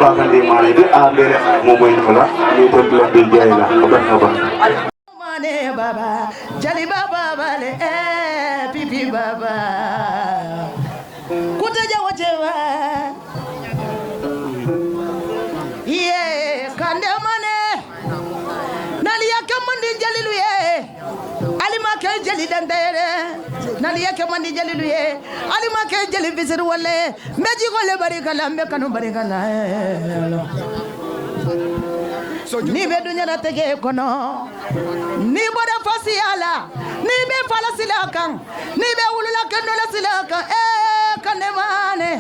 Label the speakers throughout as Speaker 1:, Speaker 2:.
Speaker 1: bakandi mane de ambere mo moy fala ni to la be jayla baba
Speaker 2: mane baba jali baba bale pipi baba kutaja wajewa ye kande mane nali yakamandi jalilu ye alima ke jali dandere nali yakamandi jalilu ye alima ke jali bisir wale meji gole barikala me kanu barikala ni be dunya na tege kono ni boda fasiala ni be fala silakan ni be wulula kendo la silakan kande mane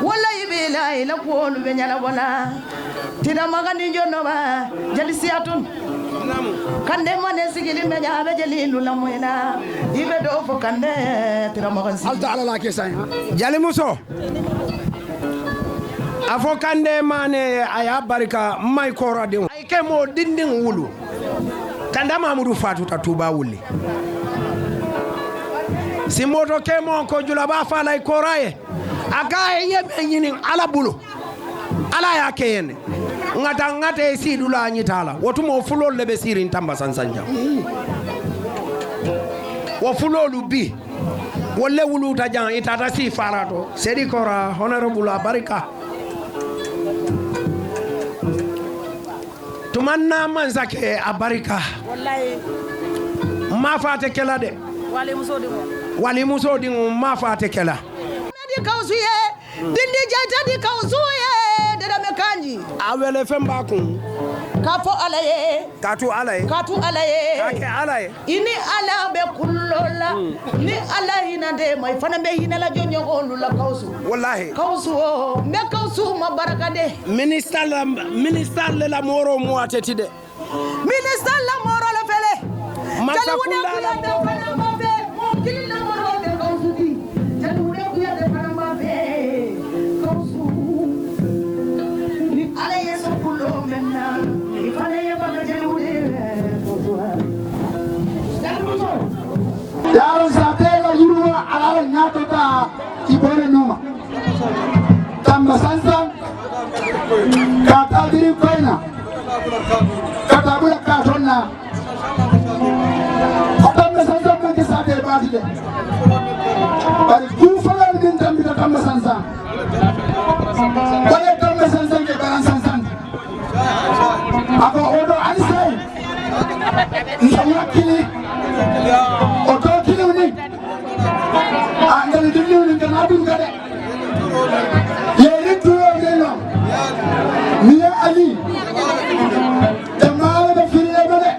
Speaker 2: wallahi billahi la ko be nyala wala tina magandi jonno ba jali siatun kande mane sigili me jaabe jali lula moyna ibe do fo kande tira magandi
Speaker 3: alta ala la kesan jali muso afo kande mane aya barika may kora de ay kemo dindin wulu kanda mamudu fatu tatuba wuli simoto kemo ko jula ba fa lay koraye aga yebe nyini ala bulu ala ya kene ngate sidula nyitala wotumo fulol lebe sirin tamba sansanja wo fulolu bi wolle wulu tajan itata si farato sedi kora honorable barika tumanna manzake abarika wallahi ma fate kela de wali muso di ma fate kela
Speaker 2: di kawsuye dindi jayta di kawsuye de me kanji
Speaker 3: awele femba kun
Speaker 2: kafo alaye
Speaker 3: katu alaye kake alaye
Speaker 2: ini ala be kullola ni ala hina de may fana be hina la jonyo holu la kawsu
Speaker 3: wallahi
Speaker 2: kawsu me kawsu ma baraka de
Speaker 3: minister la moro mo ateti de
Speaker 2: minister la moro la fele
Speaker 3: masa kula la
Speaker 2: fana ma be kili la moro de kawsu di jali wure ku ya de fana ma be kawsu ni ala yeso kullo menna ifale ya baga jali wure
Speaker 4: yaron satela yurwa alala nyato ta ibore noma tamba sansan kata diri koina kata bula katonna tamba sansan ke sate baati de bari ku fala din tambi tamba sansan bari tamba sansan ke baran sansan ako odo anisai nyakili oto kiluni angal diluni kanadun gade yeri tuyo gelo niya ali tamara da fille bade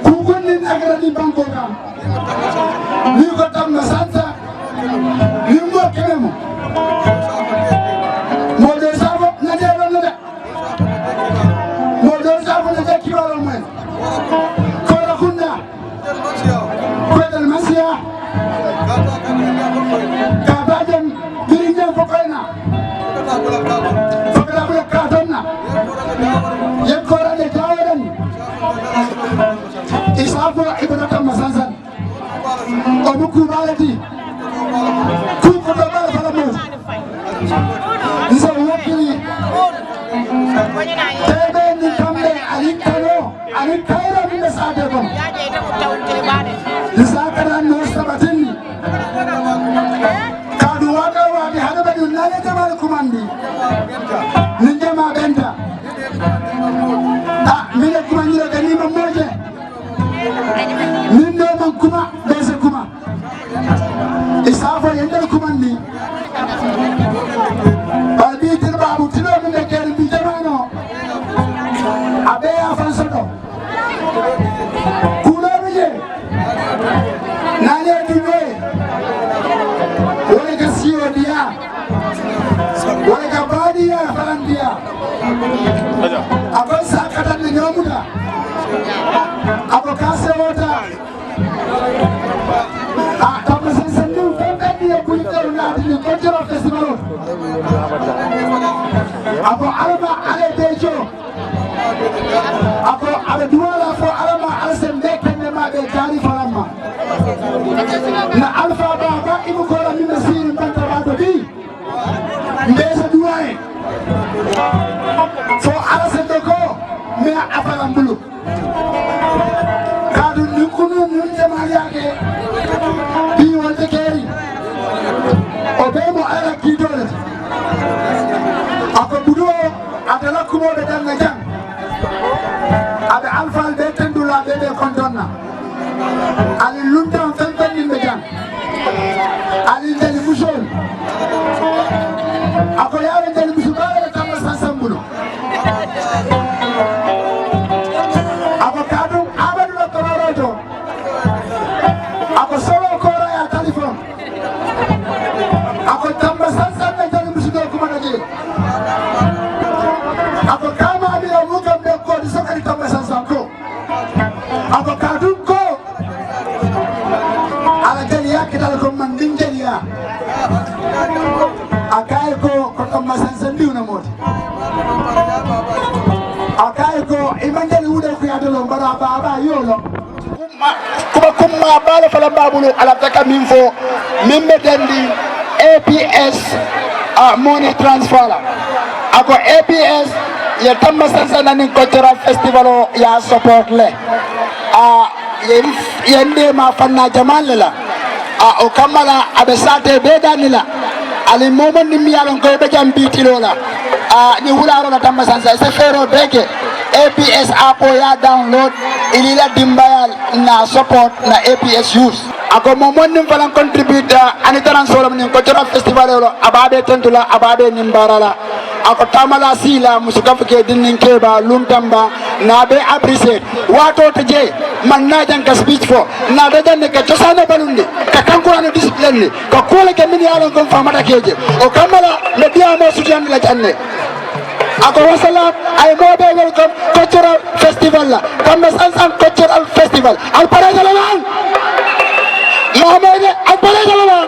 Speaker 4: kugunni nagradi banko kam ni ko tamma santa ni mo kelemo mo de sabo na de na mo de sabo na de kibalo men kora kunna kwedal masia kabajan dirinya fokoina fakra bula kadonna yakora de tawaran isafu ibadatan masansan obuku balati kuko do bala fala mo nisa wakili tebe ni kambe alikano ni mesade bom Isakara no sabatini kadu waka wadi hadaba dunale jamal kumandi ninjama benta mine kumanyira ganima moje nindo man kuma bese kuma isafa yendal kumandi balbi tilbabu tilo mine kel bi jamano abe afansodo kulabije nale dibe wale kasio dia wale kabadia farandia abon sakata ni nyomuda abokase wota tabu sendu fekati ya kulikaru na ni cultural festival abo alba ale bejo abo ale duala fo alba alsembe kenne ma be tari farama na alfa baba ibu kola min nasir banta bado bi mbesa duwaye fo alasendo ko me afalam bulu kadu nikunu nun jamal yake bi wonde keri o be mo ala kidole ako budo adala kumo be dal na jang abe alfal be tendula be kontonna ali luntam fen be jang ali ndeli musol ako yawe ndeli musul bala kama sasambuno ako kadu abadu la kororoto ako solo kora ya telefon ako tamba sansan ndeli musul ko manaje ako kama abi o mugam be ko di sokari tamba sansan ko ako kadu ko ala jali yake dal ko man ndinjeli ya akaye ko tamba sansan diuna moti akaye ko imandeli wude ko yadalo bara baba yolo kuma bala fala babulu ala taka minfo mimbe dendi APS money transfer ako APS ya tamba sansan ni cultural festival ya support le yende ma fanna jamal la o kamala abesate bedanila ali momo ni miyalon ko be jam bitilola ni wularo la tamba sansa se fero beke APS app ya download ilila dimbayal na support na APS use ako momo nim falan contribute ani taran solo ni cultural festival lo ababe tentula ababe nimbarala ako tamala sila musukafike dinnin keba luntamba na be appreciate wato teje man na janka speech fo na da janne ka tosana balundi ka kankurano discipline ka kole ke min yalon kon famata keje o kamala le biamo sujan la janne ako wasalam ay mo be welcome cultural festival la kamba sansan cultural festival al parade la lan mohamed al parade la lan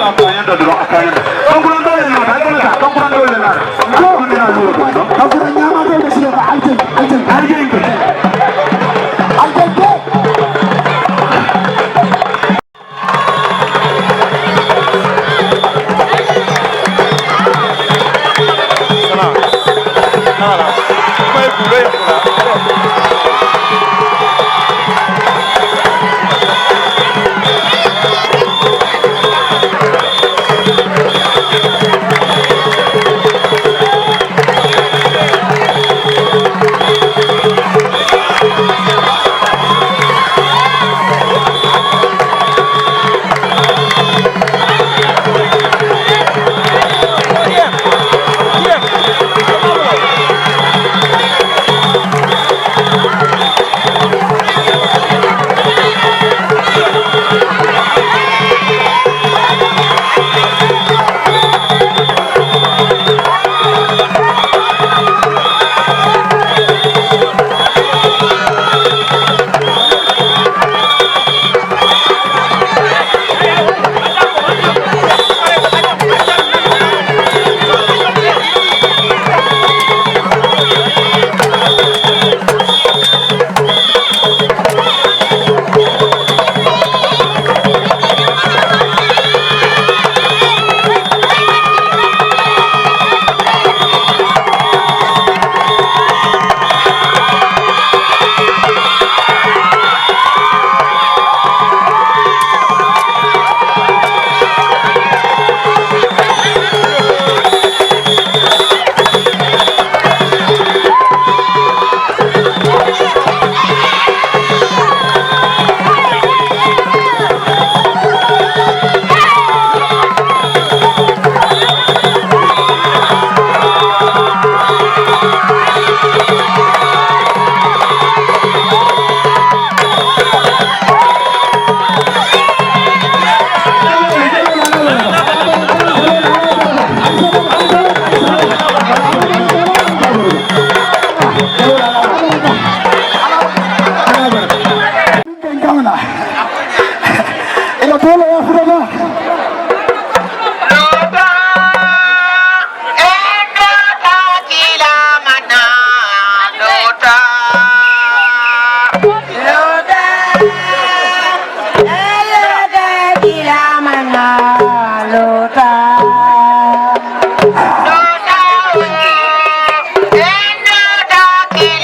Speaker 1: akayenda dulu akayenda konkuran dole na dole konkuran dole na konkuran nyama dole sio ka alten
Speaker 5: Loda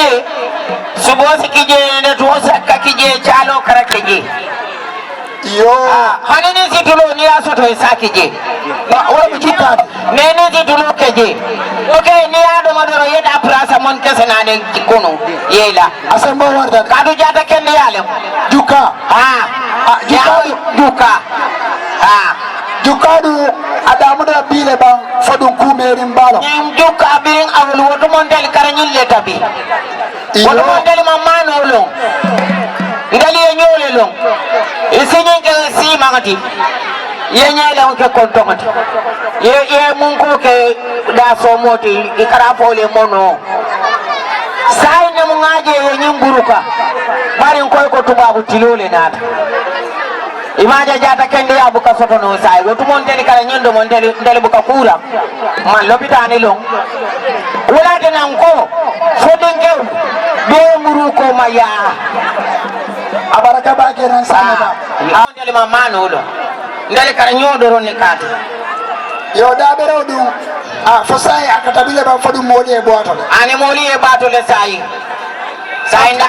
Speaker 5: kije subosi kije ne to sakka kije chalo kara kije
Speaker 4: yo
Speaker 5: hanini situlo ni aso to sakije
Speaker 4: wala jikka
Speaker 5: nene situlo kije okay ni ado madoro yeda prasa mon kesena ne kono yela
Speaker 4: asembo warda
Speaker 5: kadu jata kende yale
Speaker 4: juka
Speaker 5: juka
Speaker 4: jukadu adamu da bile ban fadun kumerin balo
Speaker 5: nyim juka birin awul woto mondel karanyin leta bi woto mondel mamano long ngali nyole long isinyin ke si mangati ye nyale on ke kontomati ye munko ke da so moti ikara fole mono sai ne mu ngaje ye nyimburuka barin koy ko tubabu tilole nata imaja jata kende ya buka soto no sai wotu monteli kala nyondo monteli ndele buka kula man lopitani long wala de nanko fodin kew be muruko maya
Speaker 4: abaraka ba kenan sana ba
Speaker 5: ndele mamano lo ndele kala nyodo ron ni kata
Speaker 4: yo da bero du fo sai akatabile ba fodu moli e boato
Speaker 5: ani moli e bato le sai nda